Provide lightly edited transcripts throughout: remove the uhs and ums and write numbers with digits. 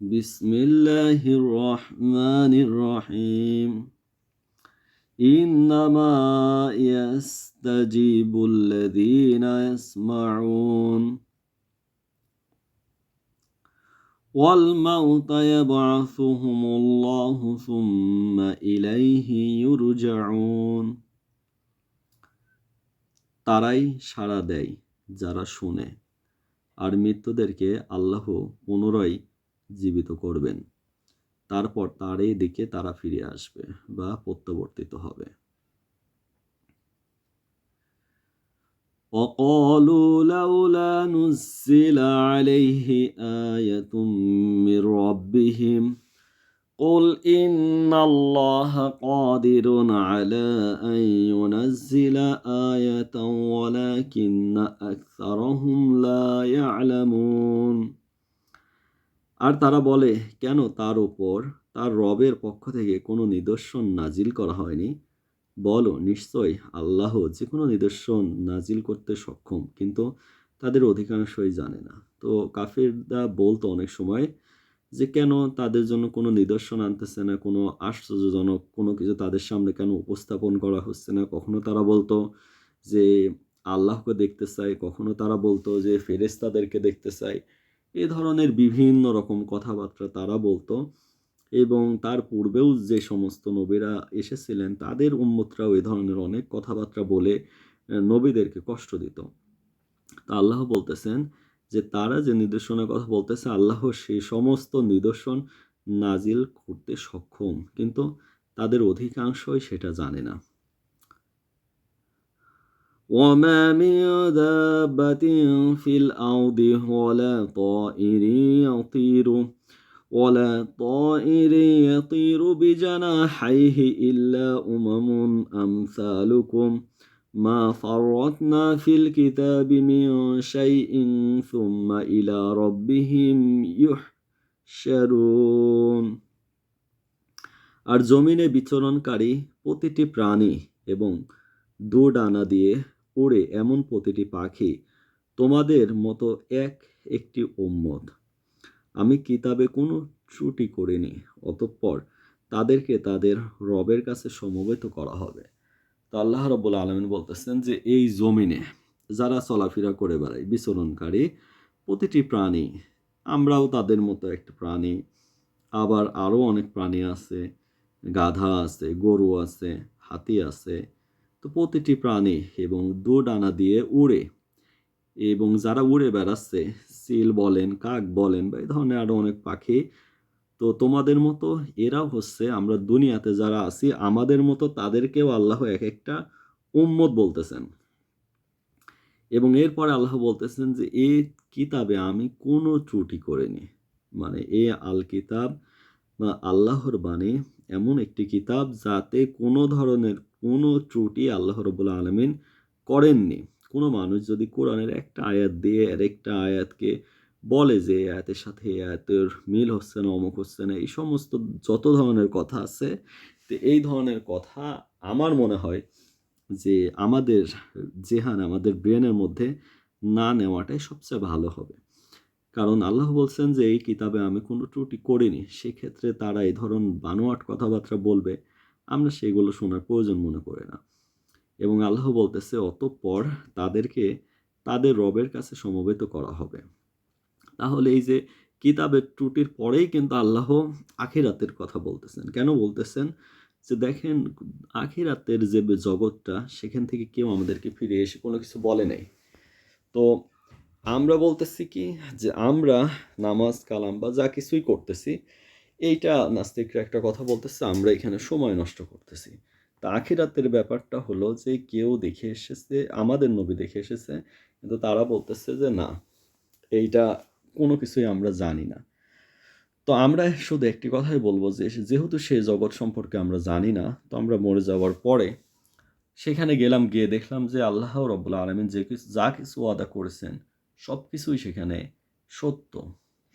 বিসমিল্লাহির রহমানির রহিম। ইন্নামা ইয়াস্তাজিবুল্লাযীনা ইয়াসমাউন ওয়াল মাউতা ইয়াবআসুহুমুল্লাহু সুম্মা ইলাইহি ইউরজাউন। তারাই সাড়া দেয় যারা শুনে, আর মৃত্যুদেরকে আল্লাহ পুনরায় জীবিত করবেন, তারপর তারই দিকে তারা ফিরে আসবে বা প্রত্যাবর্তিত হবে। وقالوا لولا نزل عليه آية من ربهم قل إن الله قادر على أن ينزل آية ولكن أكثرهم لا يعلمون। আর তারা বলে, কেন তার উপর তার রবের পক্ষ থেকে কোনো নিদর্শন নাজিল করা হয়নি? বলো, নিশ্চয় আল্লাহ যে কোনো নিদর্শন নাজিল করতে সক্ষম, কিন্তু তাদের অধিকাংশই জানে না। তো কাফিররা বলতো অনেক সময় যে কেন তাদের জন্য কোনো নিদর্শন আনতেছে না, কোনো আশ্চর্যজনক কোনো কিছু তাদের সামনে কেন উপস্থাপন করা হচ্ছে না। কখনো তারা বলতো যে আল্লাহকে দেখতে চাই, কখনো তারা বলতো যে ফেরেশতাদেরকে দেখতে চাই। এ ধরনের বিভিন্ন রকম কথাবার্তা তারা বলতো, এবং তার পূর্বেও যে সমস্ত নবীরা এসেছিলেন তাদের উম্মতরাও এ ধরনের অনেক কথাবার্তা বলে নবীদেরকে কষ্ট দিত। তা আল্লাহ বলতেছেন যে তারা যে নিদর্শনের কথা বলতেছে, আল্লাহ সেই সমস্ত নিদর্শন নাজিল করতে সক্ষম, কিন্তু তাদের অধিকাংশই সেটা জানে না। وما من دابة في الأرض ولا طائر يطير بجناحيه إلا أمم أمثالكم ما فرطنا في الكتاب من شيء ثم إلى ربهم يحشرون। আর জমিনে বিচরণকারী প্রতিটি প্রাণী এবং দোডানা দিয়ে উড়ে এমন প্রতিটি পাখি তোমাদের মতো একটি উম্মত। আমি কিতাবে কোনো ত্রুটি করিনি, অতঃপর তাদেরকে তাদের রবের কাছে সমবেত করা হবে। তো আল্লাহ রাব্বুল আলামিন বলতেছেন যে এই জমিনে যারা চলাফেরা করে বেড়ায়, বিচরণকারী প্রতিটি প্রাণী, আমরাও তাদের মতো একটা প্রাণী। আবার আরও অনেক প্রাণী আছে, গাধা আছে, গরু আছে, হাতি আছে। তো প্রতিটি প্রাণী এবং দোডানা দিয়ে উড়ে, এবং যারা উড়ে বেড়াচ্ছে, চিল বলেন, কাক বলেন বা এই ধরনের আরও অনেক পাখি, তো তোমাদের মতো এরাও হচ্ছে, আমরা দুনিয়াতে যারা আছি আমাদের মতো তাদেরকেও আল্লাহ এক একটা উম্মত বলতেছেন। এবং এরপরে আল্লাহ বলতেছেন যে এই কিতাবে আমি কোনো ত্রুটি করিনি। মানে এ আল কিতাব বা আল্লাহর বাণী এমন একটি কিতাব যাতে কোনো ধরনের কোনো ত্রুটি আল্লাহ রাব্বুল আলামিন করেননি। কোনো মানুষ যদি কোরআনের একটা আয়াত দিয়ে আর একটা আয়াতকে বলে যে এই আয়াতের সাথে এই আয়াতের মিল হচ্ছে না, অমুক হচ্ছে না, এই সমস্ত যত ধরনের কথা আছে, তো এই ধরনের কথা আমার মনে হয় যে আমাদের জেহান, আমাদের ব্রেনের মধ্যে না নেওয়াটাই সবচেয়ে ভালো হবে। কারণ আল্লাহ বলছেন যে এই কিতাবে আমি কোনো ত্রুটি করিনি। সেক্ষেত্রে তারা এই ধরন বানোয়াট কথাবার্তা বলবে, আমরা সেগুলো শোনার প্রয়োজন মনে করি না। এবং আল্লাহ বলতেছে অতঃপর তাদেরকে তাদের রবের কাছে সমবেত করা হবে। তাহলে এই যে কিতাবের ত্রুটির পরেই কিন্তু আল্লাহ আখিরাতের কথা বলতেছেন। কেন বলতেছেন? যে দেখেন, আখিরাতের যে জগৎটা, সেখান থেকে কেউ আমাদেরকে ফিরে এসে কোনো কিছু বলে নাই। তো আমরা বলতেছি কি যে আমরা নামাজ কালাম বা যা কিছুই করতেছি, এইটা নাস্তিকরা একটা কথা বলতেছে আমরা এখানে সময় নষ্ট করতেছি। তা আখিরাতের ব্যাপারটা হলো যে কেউ দেখে এসেছে, আমাদের নবী দেখে এসেছে, কিন্তু তারা বলতেছে যে না, এইটা কোনো কিছুই আমরা জানি না। তো আমরা শুধু একটি কথাই বলবো যে যেহেতু সেই জগৎ সম্পর্কে আমরা জানি না, তো আমরা মরে যাওয়ার পরে সেখানে গেলাম, গিয়ে দেখলাম যে আল্লাহ রাব্বুল আলামিন যা কিছু ওয়াদা করেছেন সব কিছুই সেখানে সত্য,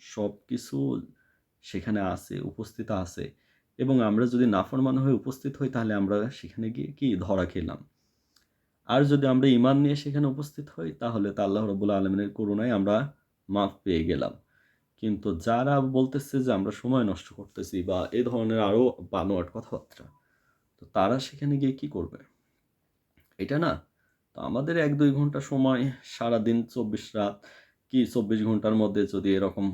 সব কিছু সেখানে আছে, উপস্থিত আছে। এবং আমরা যদি নাফরমান হয়ে উপস্থিত হই তাহলে আমরা সেখানে গিয়ে কি ধরা খেলাম। আর যদি আমরা ঈমান নিয়ে সেখানে উপস্থিত হই তাহলে তা আল্লাহ রাব্বুল আলামিনের করুণায় আমরা মাফ পেয়ে গেলাম। কিন্তু যারা বলতেছে যে আমরা সময় নষ্ট করতেছি বা এই ধরনের আরো বানোয়াট কথাবার্তা, তো তারা সেখানে গিয়ে কি করবে? এটা না? তো আমাদের ১-২ ঘন্টা সময় সারাদিন ২৪ রাত কি ২৪ ঘন্টার মধ্যে যদি এরকম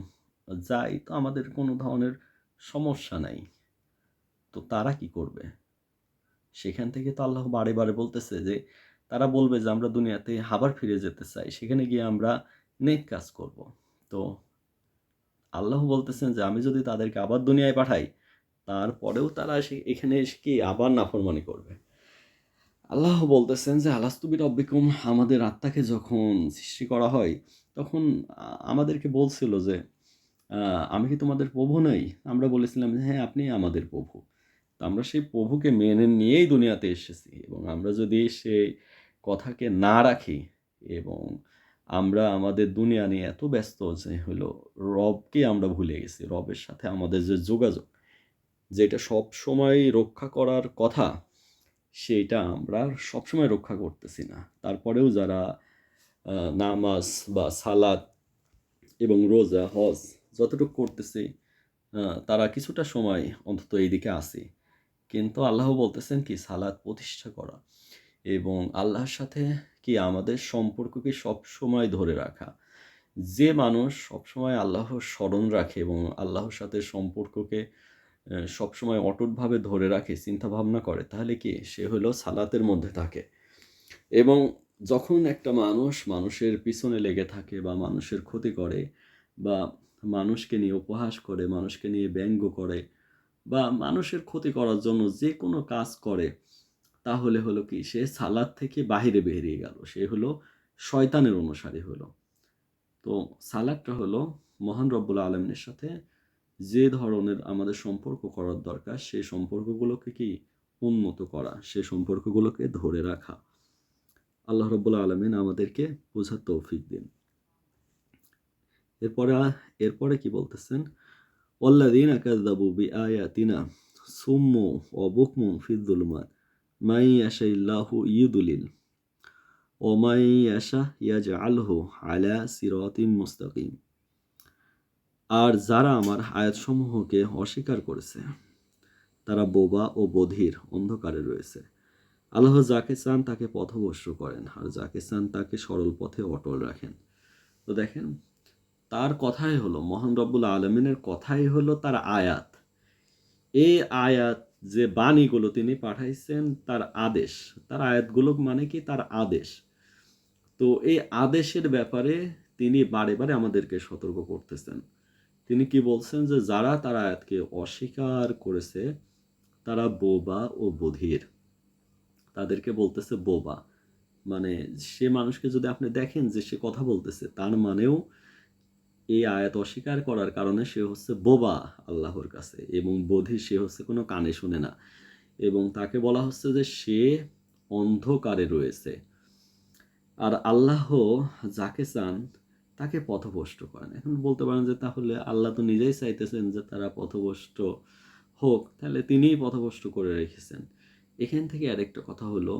যায়, তো আমাদের কোনো ধরনের সমস্যা নাই। তো তারা কি করবে? সেখান থেকে তো আল্লাহ বারে, বারে বলতেছে যে তারা বলবে যে আমরা দুনিয়াতে আবার ফিরে যেতে চাই। সেখানে গিয়ে আমরা নেক কাজ করব। তো আল্লাহ বলতেছেন যে আমি যদি তাদেরকে আবার দুনিয়ায় পাঠাই, তারপরেও তারা এখানে এসে কি আবার নাফরমানি করবে। আল্লাহ বলতেছেন যে আলাস্তু বিরব্বিকুম, আমাদের আত্মাকে যখন সৃষ্টি করা হয় তখন আমাদেরকে বলছিল যে আমি কি তোমাদের প্রভু নই? আমরা বলেছিলাম যে হ্যাঁ, আপনি আমাদের প্রভু। তো আমরা সেই প্রভুকে মেনে নিয়েই দুনিয়াতে এসেছি এবং আমরা যদি সেই কথাকে না রাখি এবং আমরা আমাদের দুনিয়া নিয়ে এত ব্যস্ত যে হলো রবকে আমরা ভুলে গেছি। রবের সাথে আমাদের যে যোগাযোগ, যেটা সবসময় রক্ষা করার কথা, সেইটা আমরা সবসময় রক্ষা করতেছি না। তারপরেও যারা নামাজ বা সালাত এবং রোজা, হজ যতটুকু করতেছি, তারা কিছুটা সময় অন্তত এইদিকে আছে। কিন্তু আল্লাহ বলতেছেন কি সালাত প্রতিষ্ঠা করা এবং আল্লাহর সাথে কি আমাদের সম্পর্ককে সবসময় ধরে রাখা। যে মানুষ সবসময় আল্লাহর স্মরণ রাখে এবং আল্লাহর সাথে সম্পর্ককে সবসময় অটুটভাবে ধরে রাখে, চিন্তাভাবনা করে, তাহলে কি সে হলো সালাতের মধ্যে থাকে। এবং যখন একটা মানুষ মানুষের পিছনে লেগে থাকে বা মানুষের ক্ষতি করে বা মানুষকে নিয়ে উপহাস করে, মানুষকে নিয়ে ব্যঙ্গ করে বা মানুষের ক্ষতি করার জন্য যে কোনো কাজ করে, তাহলে হলো কি সে সালাত থেকে বাহিরে বেরিয়ে গেল, সে হলো শয়তানের অনুসারী হলো। তো সালাদটা হলো মহান রব্বুল আলমিনের সাথে যে ধরনের আমাদের সম্পর্ক করার দরকার, সেই সম্পর্কগুলোকে কি উন্নত করা, সেই সম্পর্কগুলোকে ধরে রাখা। আল্লাহ রব্বুল আলমিন আমাদেরকে বোঝার তৌফিক দিন। এরপরে কি বলতেছেন? ওয়াল্লাযীনা কাযযাবু বিআয়াতিনা সুম্মু ওয়া বুকমুন ফিয যুলুমাত মান ইয়াশাইল্লাহু ইউদ্লিল ওয়া মান ইয়াশা ইয়াজআলহু আলা সিরাতিম মুস্তাকিম। আর যারা আমার আয়াতসমূহকে অস্বীকার করেছে তারা বোবা ও বধির অন্ধকারে রয়েছে। আল্লাহ যাকে চান তাকে পথভ্রষ্ট করেন আর যাকে চান তাকে সরল পথে অটল রাখেন। তো দেখেন, তার কথাই হলো মহান রব্বুল আলমিনের কথাই হলো তার আয়াত। এই আয়াত যে বাণীগুলো তিনি পাঠাইছেন তার আদেশ, তার আয়াতগুলো মানে কি তার আদেশ। তো এই আদেশের ব্যাপারে তিনি বারে বারে আমাদেরকে সতর্ক করতেছেন। তিনি কি বলছেন যে যারা তার আয়াতকে অস্বীকার করেছে তারা বোবা ও বধির। তাদেরকে বলতেছে বোবা, মানে সে মানুষকে যদি আপনি দেখেন যে সে কথা বলতেছে, তার মানেও এই আয়াত অস্বীকার করার কারণে সে হচ্ছে বোবা আল্লাহর কাছে, এবং বধির, সে হচ্ছে কোনো কানে শুনে না, এবং তাকে বলা হচ্ছে যে সে অন্ধকারে রয়েছে। আর আল্লাহ যাকে চান তাকে পথভ্রষ্ট করেন। এখন বলতে পারেন যে তাহলে আল্লাহ তো নিজেই চাইতেছেন যে তারা পথভ্রষ্ট হোক, তাহলে তিনিই পথভ্রষ্ট করে রেখেছেন। এখান থেকে আরেকটা কথা হলো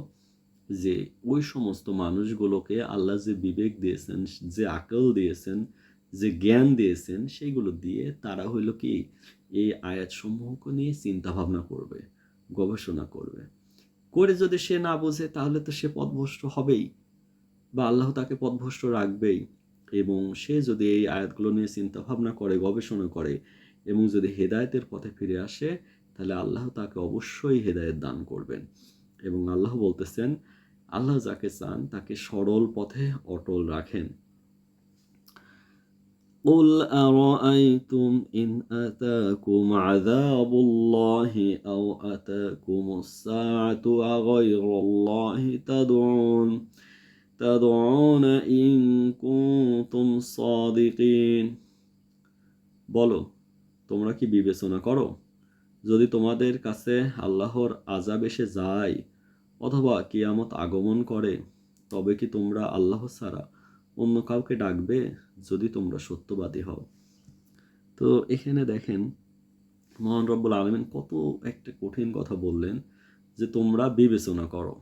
যে ওই সমস্ত মানুষগুলোকে আল্লাহ যে বিবেক দিয়েছেন, যে আকল দিয়েছেন, যে জ্ঞান দিয়েছেন, সেইগুলো দিয়ে তারা হইল কি এই আয়াতসমূহকে নিয়ে চিন্তা ভাবনা করবে, গবেষণা করবে। করে যদি সে না বোঝে তাহলে তো সে পথভ্রষ্ট হবেই বা আল্লাহ তাকে পথভ্রষ্ট রাখবেই। এবং সে যদি এই আয়াতগুলো নিয়ে চিন্তা ভাবনা করে, গবেষণা করে এবং যদি হেদায়েতের পথে ফিরে আসে, তাহলে আল্লাহ তাকে অবশ্যই হেদায়েত দান করবেন। এবং আল্লাহ বলতেছেন আল্লাহ যাকে চান তাকে সরল পথে অটল রাখেন। قُلْ أَرَأَيْتُمْ إِنْ أَتَاكُمْ عَذَابُ اللَّهِ أَوْ أَتَاكُمُ السَّاعَةُ أَغَيْرَ اللَّهِ تَدْعُونَ إِن كُنتُمْ صَادِقِينَ। বলো, তোমরা কি বিবেচনা করো, যদি তোমাদের কাছে আল্লাহর আযাব এসে যায় অথবা কিয়ামত আগমন করে, তবে কি তোমরা আল্লাহ ছাড়া অন্য কাউকে ডাকবে যদি তোমরা সত্যবাদী হও? তো এখানে দেখেন মহান রব্বুল আলামিন কত একটা কঠিন কথা বললেন যে তোমরা বিবেচনা করো,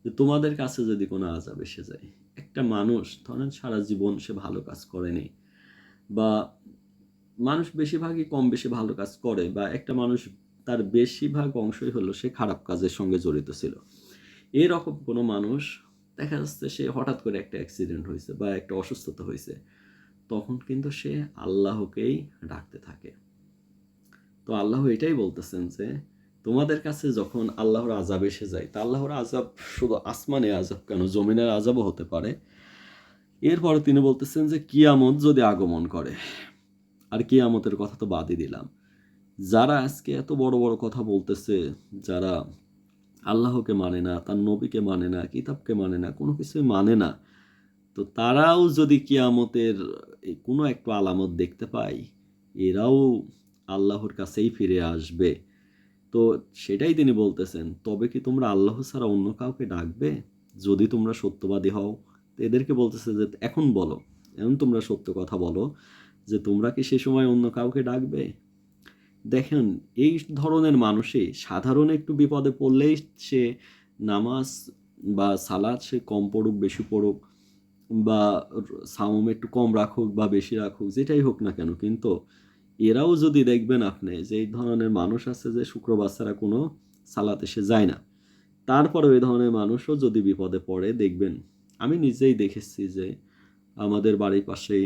যে তোমাদের কাছে যদি কোনো আযাব এসে যায়। একটা মানুষ ধরেন সারা জীবন সে ভালো কাজ করেনি বা মানুষ বেশিরভাগই কম বেশি ভালো কাজ করে, বা একটা মানুষ তার বেশিরভাগ অংশই হলো সে খারাপ কাজের সঙ্গে জড়িত ছিল। এরকম কোনো মানুষ দেখা যাচ্ছে সে হঠাৎ করে একটা অ্যাক্সিডেন্ট হয়েছে বা একটা অসুস্থতা হয়েছে, তখন কিন্তু সে আল্লাহকেই ডাকতে থাকে। তো আল্লাহ এটাই বলতেছেন যে তোমাদের কাছে যখন আল্লাহর আযাব এসে যায়, তা আল্লাহর আযাব শুধু আসমানে আযাব কেন, জমিনের আযাবও হতে পারে। এরপরে তিনি বলতেছেন যে কিয়ামত যদি আগমন করে, আর কিয়ামতের কথা তো বাদই দিলাম, যারা আজকে এত বড় বড় কথা বলতেছে, যারা আল্লাহকে মানে না, তার নবীকে মানে না, কিতাবকে মানে না, কোনো কিছুই মানে না, তো তারাও যদি কিয়ামতের এই কোনো একটু আলামত দেখতে পায়, এরাও আল্লাহর কাছেই ফিরে আসবে। তো সেটাই তিনি বলতেছেন, তবে কি তোমরা আল্লাহ ছাড়া অন্য কাউকে ডাকবে যদি তোমরা সত্যবাদী হও? তো এদেরকে বলতেছে যে এখন বলো, এখন তোমরা সত্য কথা বলো, যে তোমরা কি সে সময় অন্য কাউকে ডাকবে? দেখেন, এই ধরনের মানুষই সাধারণ একটু বিপদে পড়লেই সে নামাজ বা সালাত সে কম পড়ুক বেশি পড়ুক, বা সাওম একটু কম রাখুক বা বেশি রাখুক, যেটাই হোক না কেন, কিন্তু এরাও যদি দেখবেন আপনি যে এই ধরনের মানুষ আছে যে শুক্রবার ছাড়া কোনো সালাতে সে যায় না, তারপরে ওই ধরনের মানুষও যদি বিপদে পড়ে দেখবেন, আমি নিজেই দেখেছি যে আমাদের বাড়ির পাশেই,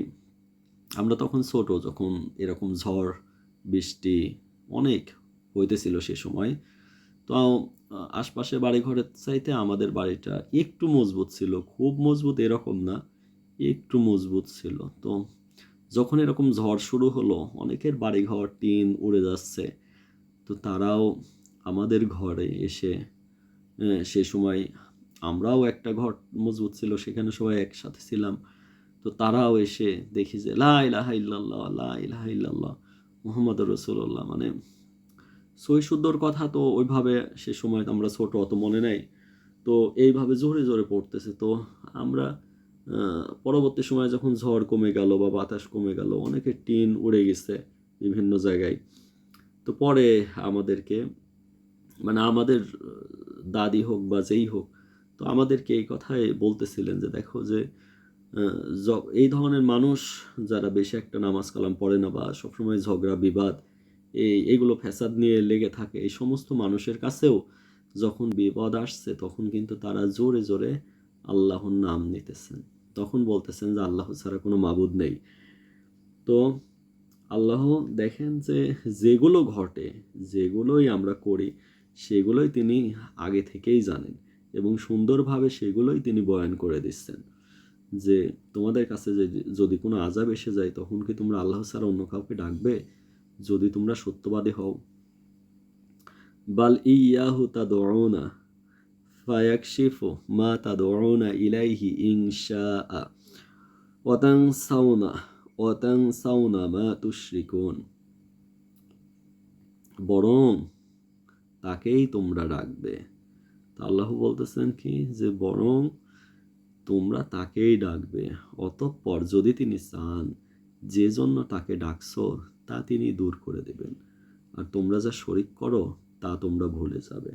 আমরা তখন ছোট, যখন এরকম ঝড় বৃষ্টি অনেক হইতেছিল সে সময়, তো আশপাশে বাড়িঘরের চাইতে আমাদের বাড়িটা একটু মজবুত ছিল, খুব মজবুত এরকম না, একটু মজবুত ছিল। তো যখন এরকম ঝড় শুরু হলো, অনেকের বাড়িঘর টিন উড়ে যাচ্ছে, তো তারাও আমাদের ঘরে এসে, সে সময় আমরাও একটা ঘর মজবুত ছিল সেখানে সবাই একসাথে ছিলাম, তো তারাও এসে দেখি যে লা ইলাহা ইল্লাল্লাহ, লা ইলাহা ইল্লাল্লাহ, মুহাম্মাদুর রাসূলুল্লাহ, মানে সই শুদ্ধর কথা তো ওইভাবে সে সময় তো আমরা ছোট, অত মনে নেই, তো এইভাবে জোরে জোরে পড়তেছে। তো আমরা পরবর্তী সময়ে যখন ঝড় কমে গেল বা বাতাস কমে গেল, অনেকের টিন উড়ে গেছে বিভিন্ন জায়গায়, তো পরে আমাদেরকে, মানে আমাদের দাদি হোক বা যেই হোক, তো আমাদেরকে এই কথাই বলতেছিলেন যে দেখো যে এই ধরনের মানুষ যারা বেশি একটা নামাজ কালাম পড়ে না বা সবসময় ঝগড়া বিবাদ এইগুলো ফ্যাসাদ নিয়ে লেগে থাকে, এই সমস্ত মানুষের কাছেও যখন বিপদ আসছে তখন কিন্তু তারা জোরে জোরে আল্লাহর নাম নিতেছেন, তখন বলতেছেন যে আল্লাহ ছাড়া কোনো মাবুদ নেই। তো আল্লাহ দেখেন যে যেগুলো ঘটে, যেগুলোই আমরা করি, সেগুলোই তিনি আগে থেকেই জানেন, এবং সুন্দরভাবে সেগুলোই তিনি বয়ান করে দিচ্ছেন, যে তোমাদের কাছে যদি কোনো আযাব এসে যায়, তখন কি তোমরা আল্লাহ ছাড়া অন্য কাউকে ডাকবে যদি তোমরা সত্যবাদী হও? বাল ইয়াহু তাদউনা ফায়াকশিফু মা তাদউনা ইলাইহি ইনশাআ ওয়াতানসাউনা মা তুশরিকুন। বরং তাকেই তোমরা ডাকবে। তা আল্লাহ বলতেছেন কি, যে বরং তোমরা তাকেই ডাকবে, অতঃপর যদি তিনি চান যে জন্য তাকে ডাকছো তা তিনি দূর করে দেবেন, আর তোমরা যা শরিক করো তা তোমরা ভুলে যাবে।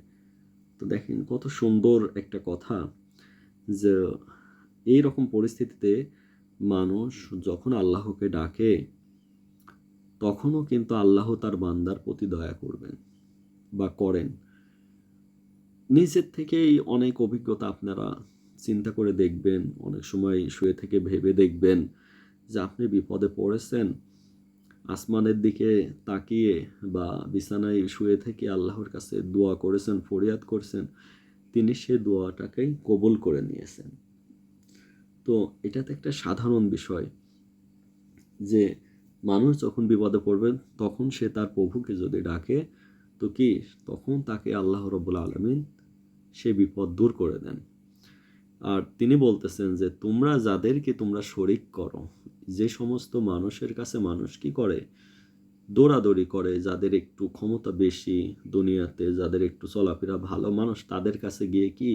তো দেখেন কত সুন্দর একটা কথা, যে এই রকম পরিস্থিতিতে মানুষ যখন আল্লাহকে ডাকে, তখনও কিন্তু আল্লাহ তার বান্দার প্রতি দয়া করবেন বা করেন। নিজের থেকেই অনেক অভিজ্ঞতা আপনারা চিন্তা করে দেখবেন, অনেক সময় শুয়ে থেকে ভেবে দেখবেন যে আপনি বিপদে পড়েছেন, আসমানের দিকে তাকিয়ে বা বিছানায় শুয়ে থেকে আল্লাহর কাছে দোয়া করেছেন, ফরিয়াদ করছেন, তিনি সে দোয়াটাকেই কবুল করে নিয়েছেন। তো এটা তো একটা সাধারণ বিষয়, যে মানুষ যখন বিপদে পড়বে তখন সে তার প্রভুকে যদি ডাকে, তো কি তখন তাকে আল্লাহ রাব্বুল আলামিন সে বিপদ দূর করে দেন। আর তিনি বলতেছেন যে তোমরা যাদেরকে তোমরা শরিক করো, যে সমস্ত মানুষের কাছে মানুষ কি করে, দৌড়াদৌড়ি করে, যাদের একটু ক্ষমতা বেশি দুনিয়াতে, যাদের একটু চলাফেরা ভালো মানুষ, তাদের কাছে গিয়ে কি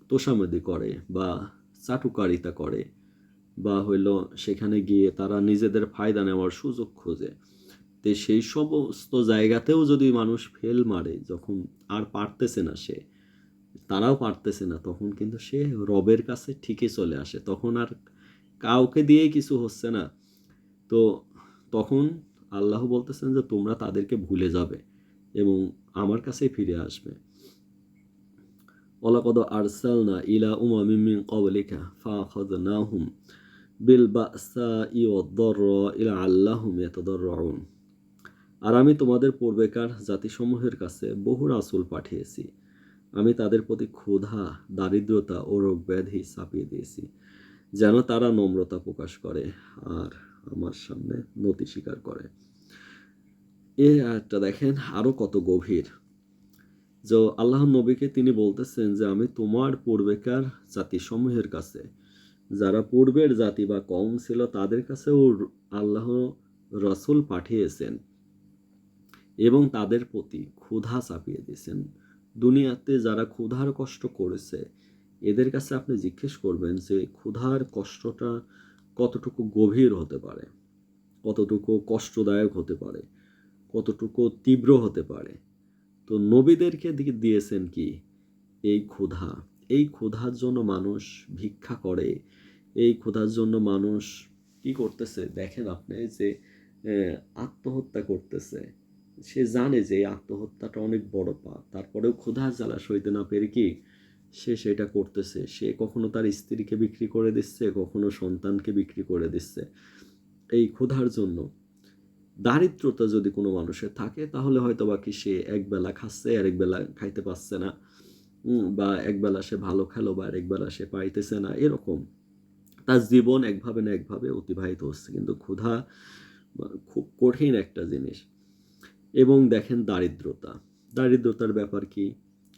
তোষামোদি করে বা চাটুকারিতা করে, বা হইল সেখানে গিয়ে তারা নিজেদের ফায়দা নেওয়ার সুযোগ খোঁজে। তো সেই সমস্ত জায়গাতেও যদি মানুষ ফেল মারে, যখন আর পারতেছে না সে, তারাও পারতেছে না, তখন কিন্তু সে রবের কাছে ঠিকই চলে আসে, তখন আর কাউকে দিয়ে কিছু হচ্ছে না। তো তখন আল্লাহ বলতেছেন যে তোমরা তাদেরকে ভুলে যাবে এবং আমার কাছেই ফিরে আসবে। ওয়ালাকাদ আরসালনা ইলা উমামিন মিন ক্বাবলিকা ফাআখাযনাহুম বিল বাসাই ওয়াদ-দাররাই লাআল্লাহুম ইয়াতাদাররুন। আর আমি তোমাদের পূর্বেকার জাতিসমূহের কাছে বহু রাসূল পাঠিয়েছি। আমি তাদের প্রতি ক্ষুধা, দারিদ্রতা ও রোগ ব্যাধি চাপিয়ে দিয়েছি, যেন তারা নম্রতা প্রকাশ করে আর আমার সামনে নতি স্বীকার করে। এই আয়াতটা দেখেন আরো কত গভীর। যে আল্লাহ নবীকে তিনি বলতেছেন যে আমি তোমার পূর্বেকার জাতিসমূহের কাছে, যারা পূর্বের জাতি বা কওম ছিল তাদের কাছেও আল্লাহ রাসূল পাঠিয়েছেন এবং তাদের প্রতি ক্ষুধা চাপিয়ে দিয়েছেন। দুনিয়াতে যারা ক্ষুধার কষ্ট করেছে এদের কাছে আপনি জিজ্ঞেস করবেন যে ক্ষুধার কষ্টটা কতটুকু গভীর হতে পারে, কতটুকু কষ্টদায়ক হতে পারে, কতটুকু তীব্র হতে পারে। তো নবীদেরকে দিয়েছেন কি এই ক্ষুধা। এই ক্ষুধার জন্য মানুষ ভিক্ষা করে, এই ক্ষুধার জন্য মানুষ কি করতেছে দেখেন আপনি যে আত্মহত্যা করতেছে। সে জানে যে এই আত্মহত্যাটা অনেক বড় পাপ, তারপরেও ক্ষুধার জ্বালা সইতে না পেরে কি সে সেটা করতেছে। সে কখনো তার স্ত্রীকে বিক্রি করে দিচ্ছে, কখনো সন্তানকে বিক্রি করে দিচ্ছে এই ক্ষুধার জন্য। দারিদ্রতা যদি কোনো মানুষের থাকে তাহলে হয়তো বা কি সে একবেলা খাচ্ছে আর একবেলা খাইতে পারছে না, বা একবেলা সে ভালো খেলো বা একবেলা সে পাইতেছে না, এরকম তার জীবন একভাবে না একভাবে অতিবাহিত হচ্ছে। কিন্তু ক্ষুধা খুব কঠিন একটা জিনিস। এবং দেখেন দারিদ্রতার ব্যাপার কি,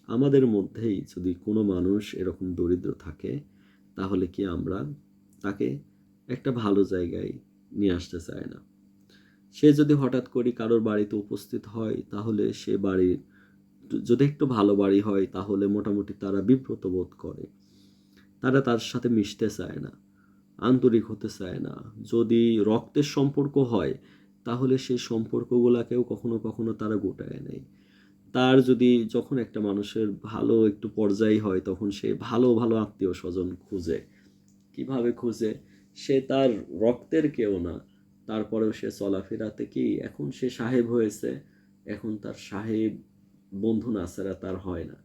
আমাদের মধ্যেই যদি কোনো মানুষ এরকম দরিদ্র থাকে তাহলে কি আমরা তাকে একটা ভালো জায়গায় নিয়ে আসতে চাই না। সে যদি হঠাৎ করে কারোর বাড়িতে উপস্থিত হয় তাহলে সে বাড়ির যদি একটু ভালো বাড়ি হয় তাহলে মোটামুটি তারা বিব্রত বোধ করে, তারা তার সাথে মিশতে চায় না, আন্তরিক হতে চায় না। যদি রক্তের সম্পর্ক হয় তাহলে সেই সম্পর্কগুলোকেও কখনো কখনো তারা গোটায় নেয়। তার যদি যখন একটা মানুষের ভালো একটু পর্যায় হয় তখন সে ভালো ভালো আত্মীয় স্বজন খুঁজে। কিভাবে খুঁজে? সে তার রক্তের কেউ না, তারপরেও সে চলাফেরাতে কি এখন সে সাহেব হয়েছে, এখন তার সাহেব বন্ধু না ছাড়া তার হয় না।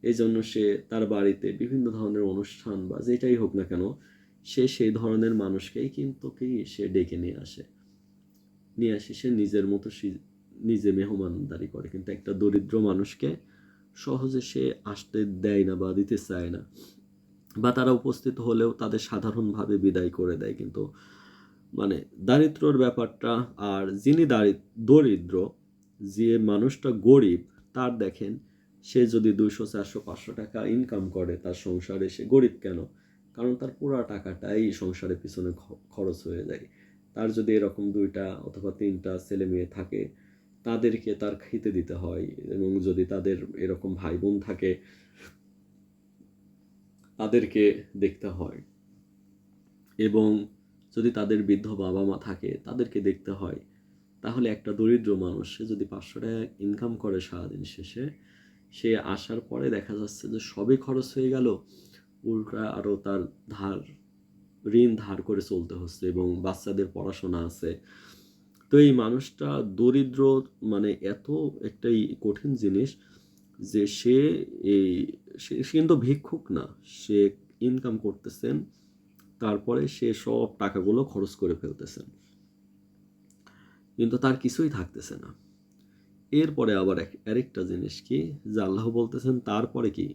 এই জন্য সে তার বাড়িতে বিভিন্ন ধরনের অনুষ্ঠান বা যেটাই হোক না কেন সে সেই ধরনের মানুষকেই কিন্তু কি সে ডেকে নিয়ে আসে সে নিজের মতো নিজে মেহমানদারি করে। কিন্তু একটা দরিদ্র মানুষকে সহজে সে আসতে দেয় না বা দিতে চায় না, বা তারা উপস্থিত হলেও তাদের সাধারণভাবে বিদায় করে দেয়। কিন্তু মানে দারিদ্র্যর ব্যাপারটা, আর যিনি দরিদ্র, যে মানুষটা গরিব, তার দেখেন সে যদি 200, 400, 500 টাকা ইনকাম করে তার সংসারে, সে গরিব কেন? কারণ তার পুরো টাকাটাই সংসারের পিছনে খরচ হয়ে যায়। তার যদি এরকম 2টা অথবা 3টা ছেলে মেয়ে থাকে তাদেরকে তার খেতে দিতে হয়, এবং যদি তাদের এরকম ভাই বোন থাকে তাদেরকে দেখতে হয়, এবং যদি তাদের বৃদ্ধ বাবা মা থাকে তাদেরকে দেখতে হয়। তাহলে একটা দরিদ্র মানুষ সে যদি 500 টাকা ইনকাম করে সারাদিন শেষে, সে আসার পরে দেখা যাচ্ছে যে সবই খরচ হয়ে গেল, উল্টা আরও তার ঋণ ধার করে চলতে হচ্ছে এবং বাচ্চাদের পড়াশোনা আছে। তো এই মানুষটা দরিদ্র মানে এত একটাই কঠিন জিনিস যে এই সে কিন্তু ভিক্ষুক না, সে ইনকাম করতেছেন, তারপরে সে সব টাকাগুলো খরচ করে ফেলতেছেন, কিন্তু তার কিছুই থাকতেছে না। এরপরে আবার আরেকটা জিনিস কি, যে আল্লাহ বলতেছেন তারপরে কি,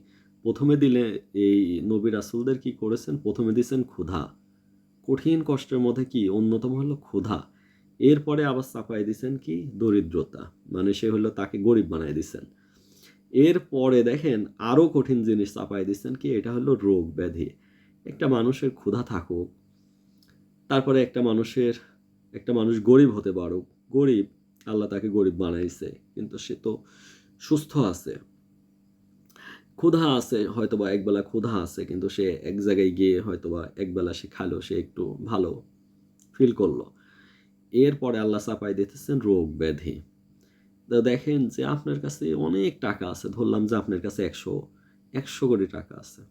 প্রথমে দিলে এই নবী রাসূলদের কি করেছেন, প্রথমে দিয়েছেন ক্ষুধা, কঠিন কষ্টের মধ্যে কি অন্যতম হলো ক্ষুধা। এরপরে আবার চাপাই দিয়েছেন কি দরিদ্রতা, মানে সে হলো তাকে গরিব বানাই দিয়েছেন। এরপরে দেখেন আরো কঠিন জিনিস চাপাই দিচ্ছেন কি, এটা হলো রোগ ব্যাধি। একটা মানুষের ক্ষুধা থাকুক, তারপরে একটা মানুষ গরিব হতে পারুক, গরিব, আল্লাহ তাকে গরিব বানাইছে কিন্তু সে তো সুস্থ আছে, ক্ষুধা আছে, হয়তোবা একবেলা ক্ষুধা আছে কিন্তু সে এক জায়গায় গিয়ে হয়তোবা একবেলা সে খালো, সে একটু ভালো ফিল করলো। এরপরে আল্লাহ চাপাই দিতেছেন রোগ ব্যাধি। তো দেখেন যে আপনার কাছে অনেক টাকা আছে, ধরলাম যে আপনার কাছে 100 কোটি টাকা আছে,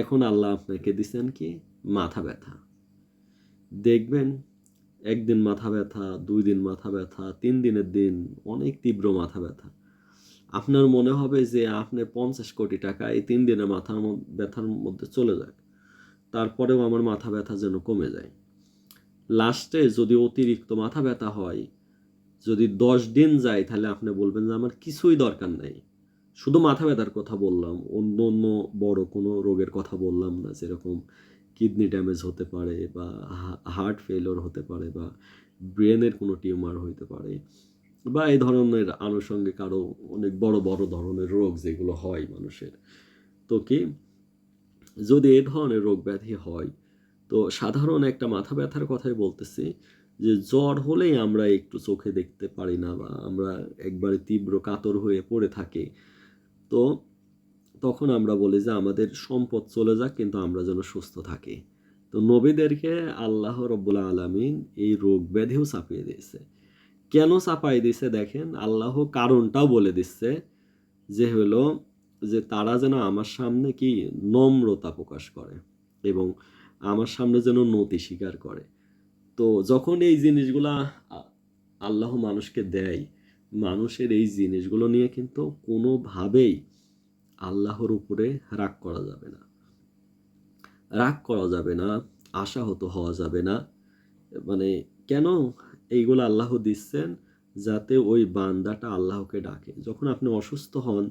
এখন আল্লাহ আপনাকে দিচ্ছেন কি মাথা ব্যথা। দেখবেন একদিন মাথা ব্যথা, ২ দিন মাথা ব্যথা, ৩ দিনের দিন অনেক তীব্র মাথা ব্যথা। আপনার মনে হবে যে আপনার ৫০ কোটি টাকা এই ৩ দিনের ব্যথার মধ্যে চলে যায়। তারপরেও আমার মাথা ব্যথা যেন কমে যায়। লাস্টে যদি অতিরিক্ত মাথা ব্যথা হয়, যদি ১০ দিন যায় তাহলে আপনি বলবেন যে আমার কিছুই দরকার নাই। শুধু মাথা ব্যথার কথা বললাম, অন্য বড় কোনো রোগের কথা বললাম না। যেরকম কিডনি ড্যামেজ হতে পারে বা হার্ট ফেইলিউর হতে পারে বা ব্রেনের কোনো টিউমার হইতে পারে বা এই ধরনের আনুষঙ্গিক আরও অনেক বড় ধরনের রোগ যেগুলো হয় মানুষের। তো কি যদি এই ধরনের রোগ ব্যাধি হয়, তো সাধারণ একটা মাথা ব্যথার কথাই বলতেছি, যে জ্বর হলেই আমরা একটু চোখে দেখতে পারি না বা আমরা একবারে তীব্র কাতর হয়ে পড়ে থাকি। তো তখন আমরা বলি যে আমাদের সম্পদ চলে যাক কিন্তু আমরা যেন সুস্থ থাকি। তো নবীদেরকে আল্লাহ রব্বুল আলামিন এই রোগ ব্যাধিও চাপিয়ে দিয়েছে। কেন চাপাই দিছে দেখেন, আল্লাহ কারণটাও বলে দিচ্ছে, যে হলো যে তারা যেন আমার সামনে কি নম্রতা প্রকাশ করে এবং আমার সামনে যেন নতি স্বীকার করে। তো যখন এই জিনিসগুলা আল্লাহ মানুষকে দেয়, মানুষের এই জিনিসগুলো নিয়ে কিন্তু কোনোভাবেই আল্লাহর উপরে রাগ করা যাবে না। রাগ করা যাবে না, আশাহত হওয়া যাবে না। মানে কেন এইগুলো আল্লাহ দিচ্ছেন? যাতে ওই বান্দাটা আল্লাহকে ডাকে। যখন আপনি অসুস্থ হন,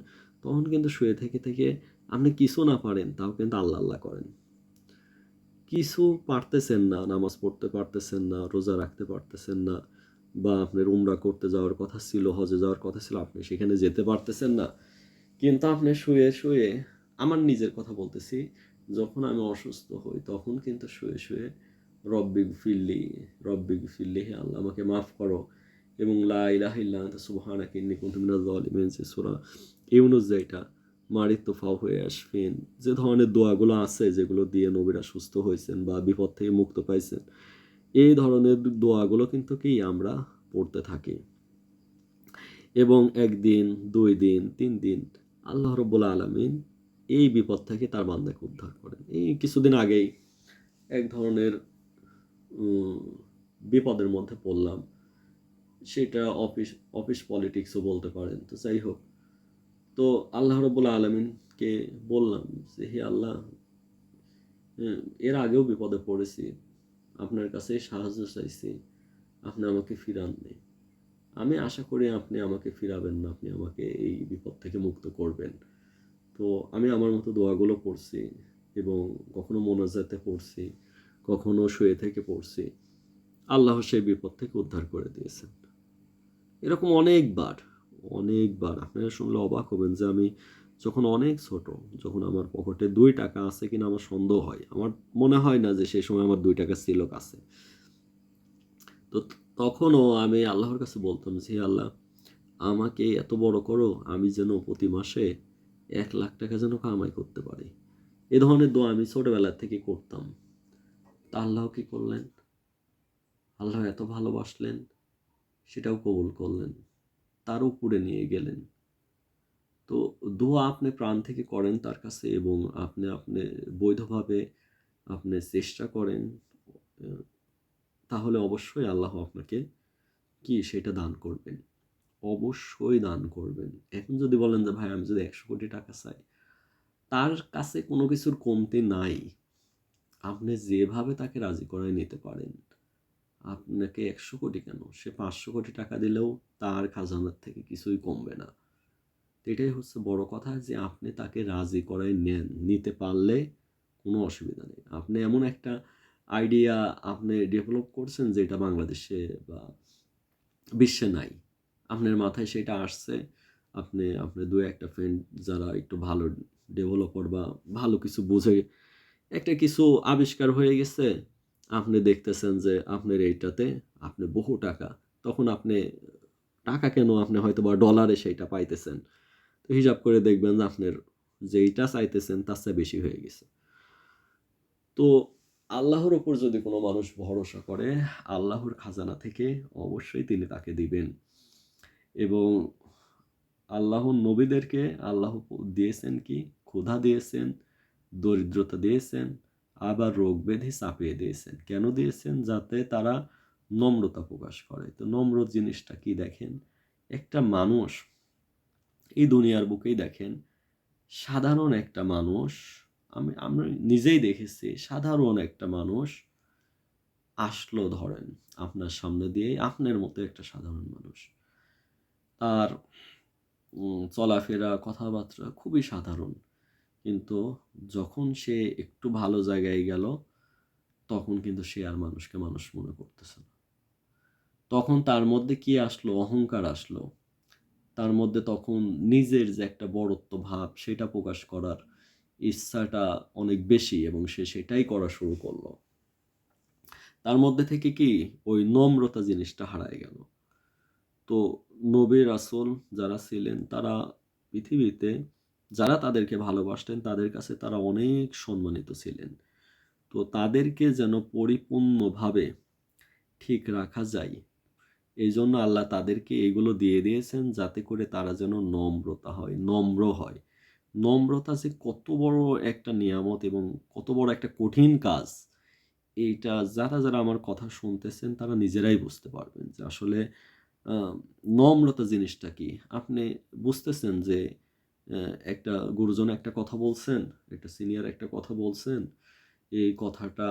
তখন কিন্তু শুয়ে থেকে আপনি কিছু না পারেন, তাও কিন্তু আল্লাহ করেন। কিছু পারতেছেন না, নামাজ পড়তে পারতেছেন না, রোজা রাখতে পারতেছেন না, বা আপনার উমরা করতে যাওয়ার কথা ছিল, হজে যাওয়ার কথা ছিল, আপনি সেখানে যেতে পারতেছেন না। কিন্তু আপনি শুয়ে আমার নিজের কথা বলতেছি, যখন আমি অসুস্থ হই তখন কিন্তু শুয়ে রব্বিগফিরলি, হে আল্লাহ আমাকে মাফ করো, এবং লা ইলাহা ইল্লা আনতা সুবহানাকা ইন্নী কুনতু মিনাজ জালিমিন, যে সূরা ইউনূস, যেটা মারিত্তু ফাহুয়া ইয়াশফিন, যে ধরনের দোয়াগুলো আছে যেগুলো দিয়ে নবীরা সুস্থ হয়েছেন বা বিপদ থেকে মুক্ত পাইছেন, এই ধরনের দোয়াগুলো কিন্তু কি আমরা পড়তে থাকি। এবং ১ দিন, ২ দিন, ৩ দিন আল্লাহ রাব্বুল আলামিন এই বিপদ থেকে তার বান্দাকে উদ্ধার করেন। এই কিছুদিন আগেই এক ধরনের উম বিপদের মধ্যে পড়লাম। সেটা অফিস পলিটিক্সও বলতে পারেন। তো যাই হোক। তো আল্লাহ রাব্বুল আলামিনকে বললাম যে, হে আল্লাহ, হ্যাঁ, এর আগেও বিপদে পড়েছি। আপনার কাছে সাহায্য চাইছি। আপনি আমাকে ফিরাননি। আমি আশা করি আপনি আমাকে ফিরাবেন না। আপনি আমাকে এই বিপদ থেকে মুক্ত করবেন। তো আমি আমার মতো দোয়াগুলো পড়ছি এবং কখনো মোনাজাতে পড়ছি, কখনো শুয়ে থেকে পড়ছি। আল্লাহ সেই বিপদ থেকে উদ্ধার করে দিয়েছেন। এরকম অনেকবার আপনারা শুনলে অবাক হবেন যে আমি যখন অনেক ছোট, যখন আমার পকেটে ৳২ আছে কিনা আমার সন্দেহ হয়। আমার মনে হয় না যে সেই সময় আমার ৳২ ছিল কাছে। তো তখনও আমি আল্লাহর কাছে বলতাম যে, হে আল্লাহ, আমাকে এত বড় করো, আমি যেন প্রতি মাসে ৳১,০০,০০০ যেন কামাই করতে পারি। এ ধরনের দোয়া আমি ছোটবেলা থেকে করতাম। তা আল্লাহ কি করলেন? আল্লাহ এত ভালোবাসলেন, সেটাও কবুল করলেন। তার উপরে নিয়ে গেলেন। তো দোয়া আপনি প্রাণ থেকে করেন তার কাছে এবং আপনি বৈধভাবে আপনি চেষ্টা করেন, আ তাহলে অবশ্যই আল্লাহ আপনাকে কি সেটা দান করবেন। অবশ্যই দান করবেন। এখন যদি বলেন যে ভাই আমি যদি ১০০ কোটি টাকা চাই, তার কাছে কোনো কিছুর কমতি নাই। আপনি যেভাবে তাকে রাজি করায় নিতে পারেন। আপনাকে ১০০ কোটি কেন? সে ৫০০ কোটি টাকা দিলেও তার খাজানার থেকে কিছুই কমবে না। তো এটাই হচ্ছে বড় কথা, যে আপনি তাকে রাজি করায় নিতে পারলে কোনো অসুবিধা নেই। আপনি এমন একটা আইডিয়া আপনি ডেভেলপ করছেন যেটা বাংলাদেশে বা বিশ্বে নাই। আপনার মাথায় সেটা আসছে। আপনার ২-১ টা ফ্রেন্ড যারা একটু ভালো ডেভেলপার বা ভালো কিছু বোঝে, একটা কিছু আবিষ্কার হয়ে গেছে। আপনি দেখতেছেন যে আপনার এইটাতে আপনি বহু টাকা। তখন আপনি টাকা কেন, আপনি হয়তোবা ডলারে সেইটা পাইতেছেন। তো হিসাব করে দেখবেন যে আপনার যেইটা চাইতেছেন তার চেয়ে বেশি হয়ে গেছে। তো আল্লাহর উপর যদি কোনো মানুষ ভরসা করে, আল্লাহর খাজানা থেকে অবশ্যই তিনি তাকে দিবেন। এবং আল্লাহর নবীদেরকে আল্লাহ দিয়েছেন কি? ক্ষুধা দিয়েছেন, দরিদ্রতা দিয়েছেন, আবার রোগ ব্যাধি চাপিয়ে দিয়েছেন। কেন দিয়েছেন? যাতে তারা নম্রতা প্রকাশ করে। তো নম্র জিনিসটা কি দেখেন, একটা মানুষ এই দুনিয়ার বুকেই দেখেন, সাধারণ একটা মানুষ, আমি নিজেই দেখেছি, সাধারণ একটা মানুষ আসলো ধরেন আপনার সামনে দিয়ে, আপনার মতো একটা সাধারণ মানুষ। তার চলাফেরা, কথাবার্তা খুবই সাধারণ। কিন্তু যখন সে একটু ভালো জায়গায় গেল, তখন কিন্তু সে আর মানুষকে মানুষ মনে করতেছে না। তখন তার মধ্যে কি আসলো? অহংকার আসলো। তার মধ্যে তখন নিজের যে একটা বড়ত্ব ভাব, সেটা প্রকাশ করার ইচ্ছাটা অনেক বেশি এবং সে সেটাই করা শুরু করলো। তার মধ্যে থেকে কি ওই নম্রতা জিনিসটা হারায় গেল। তো নবী রাসূল যারা ছিলেন, তারা পৃথিবীতে যারা তাদেরকে ভালোবাসতেন, তাদের কাছে তারা অনেক সম্মানিত ছিলেন। তো তাদেরকে যেন পরিপূর্ণভাবে ঠিক রাখা যায়, এইজন্য আল্লাহ তাদেরকে এগুলো দিয়ে দিয়েছেন, যাতে করে তারা যেন নম্র হয়। নম্রতা যে কত বড় একটা নিয়ামত এবং কত বড় একটা কঠিন কাজ, এইটা যারা আমার কথা শুনতেছেন তারা নিজেরাই বুঝতে পারবেন যে আসলে নম্রতা জিনিসটা কি। আপনি বুঝতেছেন যে একটা গুরুজন একটা কথা বলছেন, একটা সিনিয়র একটা কথা বলছেন, এই কথাটা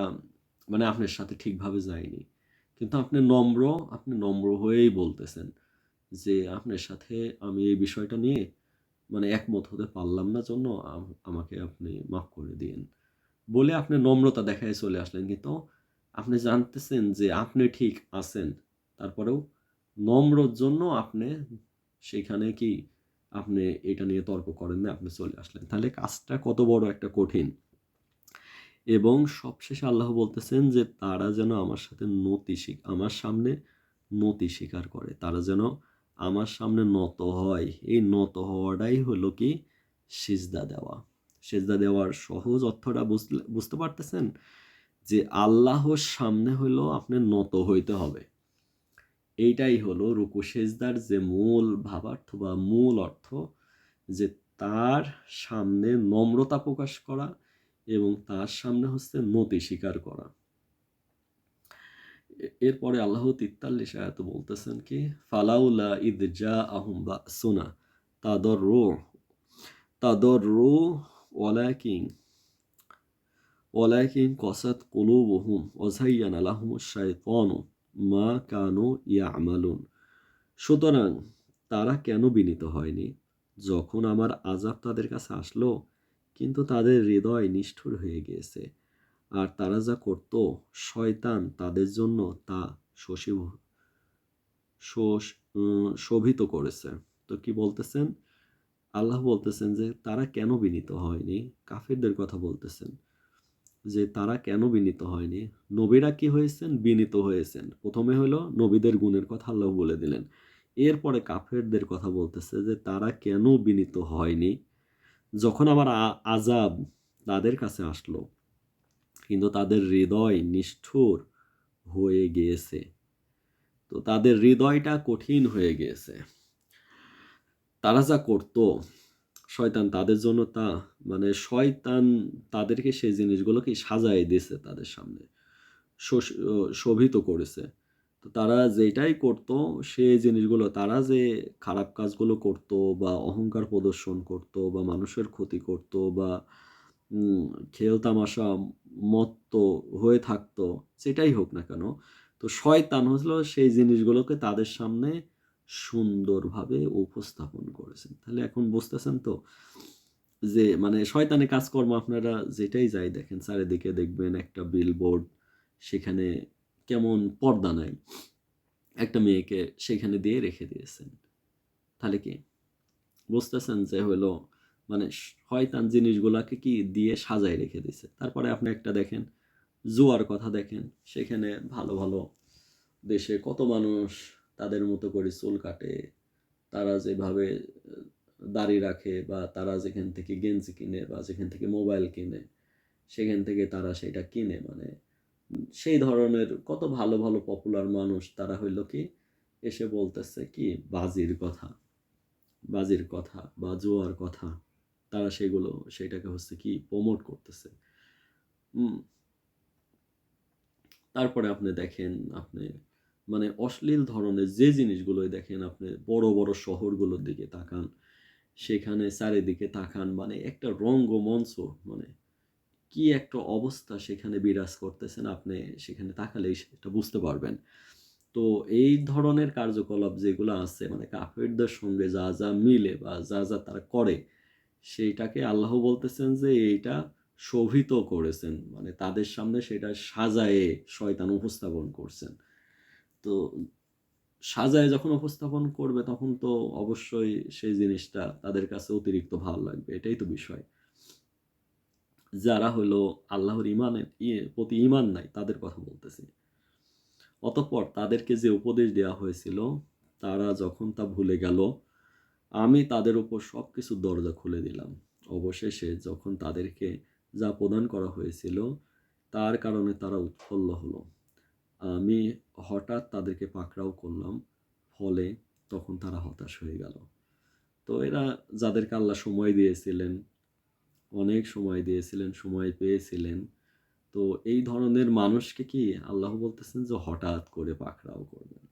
মানে আপনার সাথে ঠিকভাবে যায়নি। কিন্তু আপনি নম্র হয়েই বলতেছেন যে, "আপনার সাথে আমি এই বিষয়টা নিয়ে মানে একমত হতে পারলাম না জন্য আমাকে আপনি মাফ করে দিয়েন।" বলে আপনি নম্রতা দেখায়ে চলে আসলেন। কিন্তু আপনি জানতেছেন যে আপনি ঠিক আছেন। তারপরেও নম্রর জন্য আপনি সেখানে কি আপনি এটা নিয়ে তর্ক করেন নাই, আপনি চলে আসলেন। তাহলে কাজটা কত বড় একটা কঠিন। এবং সবশেষে আল্লাহ বলতেছেন যে তারা যেন আমার সামনে নতি স্বীকার করে। তারা যেন আমার সামনে নত হয়। এই নত হওয়াটাই হলো কি সিজদা দেওয়া। সিজদা দেওয়ার সহজ অর্থটা বুঝতে পারতেছেন? যে আল্লাহর সামনে হইলো আপনার নত হইতে হবে। এইটাই হলো রুকু সেজদার যে মূল ভাবার্থ বা মূল অর্থ, যে তার সামনে নম্রতা প্রকাশ করা এবং তার সামনে হচ্ছে নতি স্বীকার করা। এরপরে আল্লাহ ৪৩ আয়াতে বলতেছেন কি, ফালাউলা ইদ জাআহুম বাসুনা তাদররু তাদররু ওয়ালাকিন ওয়ালাকিন কসাত কুলুবুহুম ওয়া যায়্যানা লাহুমুশ শাইতানু মা কানু ইয়ামালুন। সুতরাং তারা কেন বিনীত হয়নি যখন আমার আযাব তাদের কাছে আসলো, কিন্তু তাদের হৃদয় নিষ্ঠুর হয়ে গিয়েছে, আর তারা যা করত শয়তান তাদের জন্য তা শোষিভ শোষ শোভিত করেছে। তো কি বলতেছেন? আল্লাহ বলতেছেন যে তারা কেন বিনীত হয়নি? কাফিরদের কথা বলতেছেন যে তারা কেন বিনীত হয়নি? নবীরা কি হয়েছেন? বিনীত হয়েছেন। প্রথমে হলো নবীদের গুণের কথা আল্লাহ বলে দিলেন। এরপরে কাফেরদের কথা বলতেছে যে তারা কেন বিনীত হয়নি যখন আমার আযাব তাদের কাছে আসলো, কিন্তু তাদের হৃদয় নিষ্ঠুর হয়ে গিয়েছে। তো তাদের হৃদয়টা কঠিন হয়ে গিয়েছে। তারা যা করত শয়তান তাদের জন্য তা মানে শয়তান তাদেরকে সেই জিনিসগুলোকে সাজায় দিয়েছে তাদের সামনে, শোভিত করেছে। তো তারা যেটাই করত সেই জিনিসগুলো, তারা যে খারাপ কাজগুলো করত বা অহংকার প্রদর্শন করত বা মানুষের ক্ষতি করত বা উম খেল তামাশা মত্ত হয়ে থাকতো, যেটাই হোক না কেন, তো শয়তান হলো সেই জিনিসগুলোকে তাদের সামনে সুন্দরভাবে উপস্থাপন করেছেন। তাহলে এখন বুঝতেছেন তো যে মানে শয়তানি কাজকর্ম, আপনারা যেটাই যাই দেখেন চারিদিকে দেখবেন একটা বিলবোর্ড, সেখানে কেমন পর্দা নাই, একটা মেয়েকে সেখানে দিয়ে রেখে দিয়েছেন। তাহলে কি বুঝতেছেন যে হলো মানে শয়তান জিনিসগুলাকে কি দিয়ে সাজায় রেখে দিয়েছে। তারপরে আপনি একটা দেখেন জুয়ার কথা দেখেন, সেখানে ভালো ভালো দেশে কত মানুষ তাদের মতো করে চুল কাটে, তারা যেভাবে দাড়ি রাখে বা তারা যেখান থেকে গেঞ্জি কিনে বা যেখান থেকে মোবাইল কিনে, সেখান থেকে তারা সেটা কিনে, মানে সেই ধরনের কত ভালো ভালো পপুলার মানুষ তারা হইল কি এসে বলতেছে কি বাজির কথা বা জুয়ার কথা, তারা সেটাকে হচ্ছে কি প্রমোট করতেছে। উম, তারপরে আপনি দেখেন, আপনি মানে অশ্লীল ধরনের যে জিনিসগুলোই দেখেন আপনি বড়, বড় শহরগুলোর দিকে তাকান, সেখানে চারিদিকে তাকান মানে একটা রঙ্গমঞ্চ মানে কি একটা অবস্থা সেখানে বিরাজ করতেছেন আপনি সেখানে তাকালেই সেটা বুঝতে পারবেন। তো এই ধরনের কার্যকলাপ যেগুলো আছে মানে কাফেরদের সঙ্গে যা, যা মিলে বা যা, যা তারা করে সেইটাকে আল্লাহ বলতেছেন যে এইটা শোভিত করেছেন। মানে তাদের সামনে সেটা সাজায়ে শয়তান উপস্থাপন করছেন। তো সাজায় যখন উপস্থাপন করবে তখন তো অবশ্যই সেই জিনিসটা তাদের কাছে অতিরিক্ত ভালো লাগবে। এটাই তো বিষয়। যারা হলো আল্লাহর প্রতি ঈমান নাই তাদের কথা বলতেছি। অতঃপর তাদেরকে যে উপদেশ দেয়া হয়েছিল তারা যখন তা ভুলে গেল, আমি তাদের উপর সবকিছুর দরজা খুলে দিলাম। অবশেষে যখন তাদেরকে যা প্রদান করা হয়েছিল তার কারণে তারা উৎফুল্ল হলো। আমি হঠাৎ তাদেরকে পাকড়াও করলাম। ফলে তখন তারা হতাশ হয়ে গেল। তো এরা যাদেরকে আল্লাহ সময় দিয়েছিলেন, অনেক সময় দিয়েছিলেন, সময় পেয়েছিলেন। তো এই ধরনের মানুষকে কি আল্লাহ বলতেছেন যে হঠাৎ করে পাকড়াও করবেন।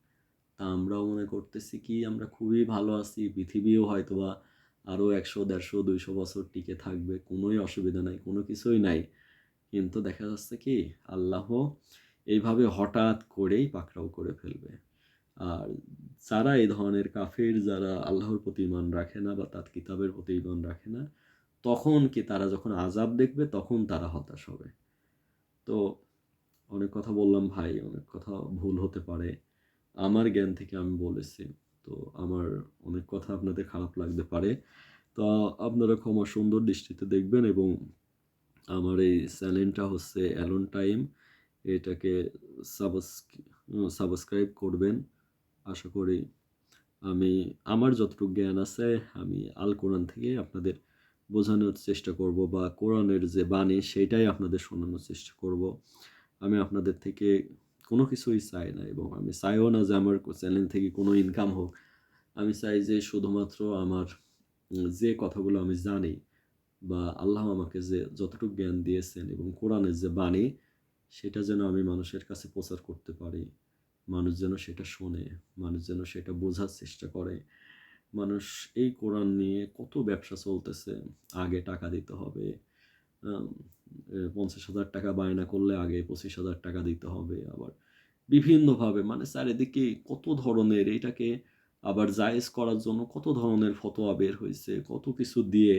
তা আমরাও মনে করতেছি কি আমরা খুবই ভালো আছি। পৃথিবীও হয়তোবা আরো ১০০, ১৫০, ২০০ বছর টিকে থাকবে। কোনোই অসুবিধা নাই, কোনো কিছুই নাই। কিন্তু দেখা যাচ্ছে কি আল্লাহ এইভাবে হঠাৎ করেই পাকড়াও করে ফেলবে। আর যারা এই ধরনের কাফির যারা আল্লাহর প্রতি ঈমান রাখে না বা তার কিতাবের প্রতি ঈমান রাখে না, তখন কি তারা যখন আযাব দেখবে তখন তারা হতাশ হবে। তো অনেক কথা বললাম ভাই, অনেক কথা ভুল হতে পারে। আমার জ্ঞান থেকে আমি বলেছি। তো আমার অনেক কথা আপনাদের খারাপ লাগতে পারে। তো আপনারা ক্ষমা সুন্দর দৃষ্টিতে দেখবেন এবং আমার এই চ্যানেলটা হচ্ছে অ্যালোন টাইম। এটাকে সাবস্ক্রাইব করবেন। আশা করি আমি আমার যতটুকু জ্ঞান আছে আমি আল কোরআন থেকে আপনাদের বোঝানোর চেষ্টা করব বা কোরআনের যে বাণী সেটাই আপনাদের শোনানোর চেষ্টা করব। আমি আপনাদের থেকে কোনো কিছুই চাই না এবং আমি চাইও না যে আমার চ্যানেল থেকে কোনো ইনকাম হোক। আমি চাই যে শুধুমাত্র আমার যে কথাগুলো আমি জানি বা আল্লাহ আমাকে যে যতটুকু জ্ঞান দিয়েছেন এবং কোরআনের যে বাণী সেটা যেন আমি মানুষের কাছে প্রচার করতে পারি। মানুষ যেন সেটা শোনে, মানুষ যেন সেটা বোঝার চেষ্টা করে। মানুষ এই কোরআন নিয়ে কত ব্যবসা চলতেছে। আগে টাকা দিতে হবে। আম ৳৫০,০০০ বায়না করলে আগে ৳২৫,০০০ দিতে হবে। আবার বিভিন্নভাবে মানে চারিদিকে কত ধরনের এটাকে আবার জায়েজ করার জন্য কত ধরনের ফতোয়া বের হইছে। কত কিছু দিয়ে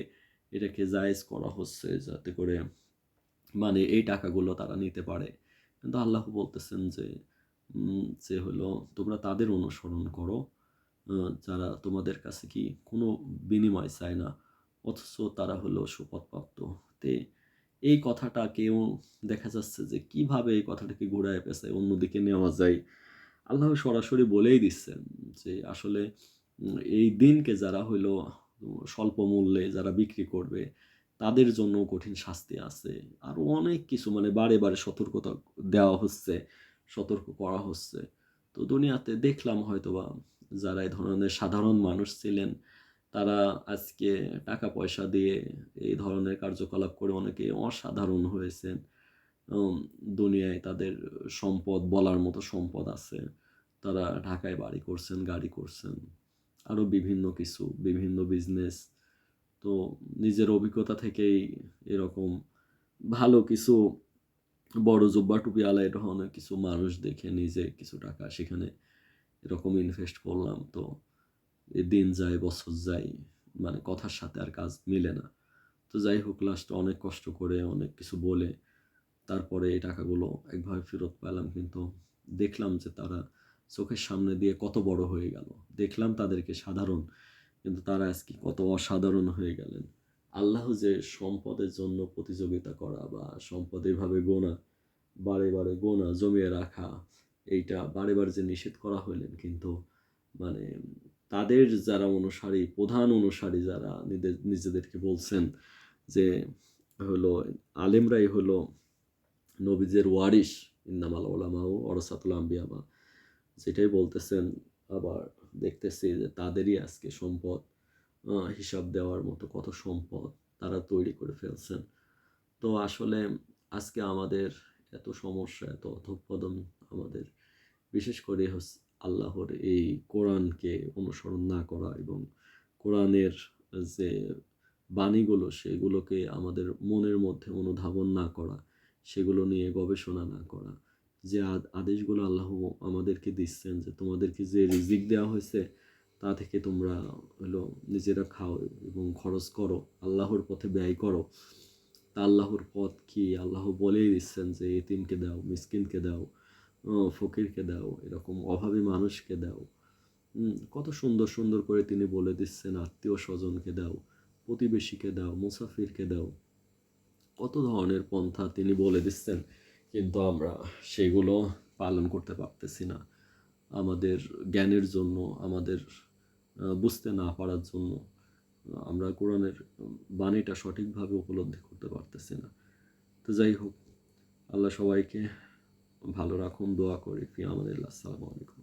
এটাকে জায়েজ করা হচ্ছে যাতে করে মানে এই টাকাগুলো তারা নিতে পারে। কিন্তু আল্লাহ বলতেছেন যে হলো তোমরা তাদের অনুসরণ করো যারা তোমাদের কাছে কি কোনো বিনিময় চায় না। অথচ তারা হলো সুপথপ্রাপ্ত। তে এই কথাটা কেউ দেখা যাচ্ছে যে কিভাবে এই কথাটাকে ঘুরায় পেঁচায় অন্যদিকে নেওয়া যায়। আল্লাহ সরাসরি বলেই দিচ্ছেন যে আসলে এই দিনকে যারা হইলো স্বল্প মূল্যে যারা বিক্রি করবে তাদের জন্য কঠিন শাস্তি আছে। আরো অনেক কিছু মানে বারে, বারে সতর্কতা দেওয়া হচ্ছে, সতর্ক করা হচ্ছে। তো দুনিয়াতে দেখলাম হয়তোবা যারা এই ধরনের সাধারণ মানুষ ছিলেন, তারা আজকে টাকা-পয়সা দিয়ে এই ধরনের কার্যকলাপ করে অনেকে অসাধারণ হয়েছেন। উম দুনিয়ায় তাদের সম্পদ বলার মতো সম্পদ আছে। তারা ঢাকায় বাড়ি করছেন, গাড়ি করছেন। আরো বিভিন্ন কিছু, বিভিন্ন বিজনেস। তো নিজের অভিজ্ঞতা থেকেই এরকম ভালো কিছু বড় জুব্বা টুপিওয়ালা এ ধরনের কিছু মানুষ দেখে নিজে কিছু টাকা সেখানে এরকম ইনভেস্ট করলাম। তো দিন যায়, বছর যায়, মানে কথার সাথে আর কাজ মিলে না। তো যাই হোক লাস্টে অনেক কষ্ট করে অনেক কিছু বলে তারপরে এই টাকাগুলো একভাবে ফেরত পেলাম। কিন্তু দেখলাম যে তারা চোখের সামনে দিয়ে কত বড় হয়ে গেল। দেখলাম তাদেরকে সাধারণ, কিন্তু তারা আজকে কত অসাধারণ হয়ে গেলেন। আল্লাহ যে সম্পদের জন্য প্রতিযোগিতা করা বা সম্পদ এভাবে গোনা, বারে, বারে গোনা, জমিয়ে রাখা, এইটা বারে, বারে যে নিষেধ করা হইলেন কিন্তু মানে তাদের যারা অনুসারী, প্রধান অনুসারী যারা নিজেদেরকে বলছেন যে হলো আলেমরাই হলো নবীদের ওয়ারিস, ইন্নামাল উলামাউ ওয়ারাসাতুল আম্বিয়া বা যেটাই বলতেছেন, আবার দেখতেছি যে তাদেরই আজকে সম্পদ হিসাব দেওয়ার মতো কত সম্পদ তারা তৈরি করে ফেলছেন। তো আসলে আজকে আমাদের এত সমস্যা, এত অধঃপতন আমাদের বিশেষ করে আল্লাহর এই কোরআনকে অনুসরণ না করা এবং কোরআনের যে বাণীগুলো সেগুলোকে আমাদের মনের মধ্যে অনুধাবন না করা, সেগুলো নিয়ে গবেষণা না করা। যে আদেশগুলো আল্লাহ আমাদেরকে দিচ্ছেন যে তোমাদেরকে যে রিজিক দেওয়া হয়েছে তা থেকে তোমরা নিজেরা খাও এবং খরচ করো, আল্লাহর পথে ব্যয় করো। তা আল্লাহর পথ কি? আল্লাহ বলেই দিচ্ছেন যে এতিমকে দাও, মিসকিনকে দাও, ফকিরকে দাও, এরকম অভাবী মানুষকে দাও। কত সুন্দর সুন্দর করে তিনি বলে দিচ্ছেন আত্মীয় স্বজনকে দাও, প্রতিবেশীকে দাও, মুসাফিরকে দাও। কত ধরনের পন্থা তিনি বলে দিচ্ছেন, কিন্তু আমরা সেগুলো পালন করতে পারতেছি না। আমাদের জ্ঞানের জন্য, আমাদের বুঝতে না পারার জন্য আমরা কোরআনের বাণীটা সঠিকভাবে উপলব্ধি করতে পারতেছি না। তো যাই হোক, আল্লাহ সবাইকে ভালো রাখুন, দোয়া করি। ফি আমানিল্লাহ। আসসালামু আলাইকুম।